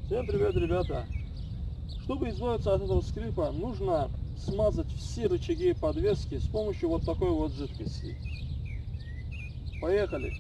Всем привет, ребята! Чтобы избавиться от этого скрипа, нужно смазать все рычаги подвески с помощью вот такой вот жидкости. Поехали!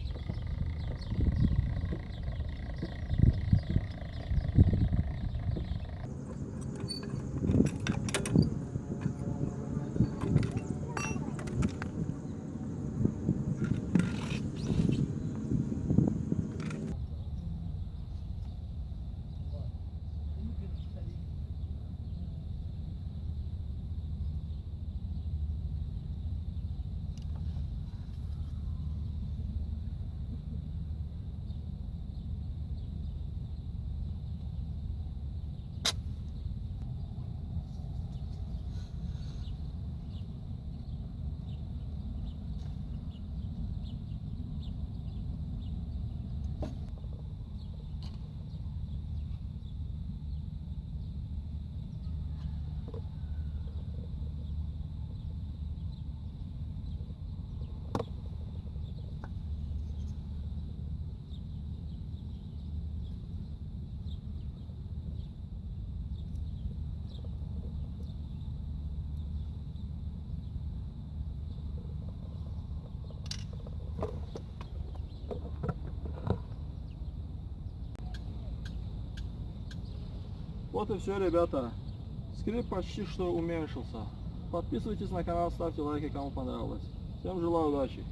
Вот и все, ребята. Скрип почти что уменьшился. Подписывайтесь на канал, ставьте лайки, кому понравилось. Всем желаю удачи!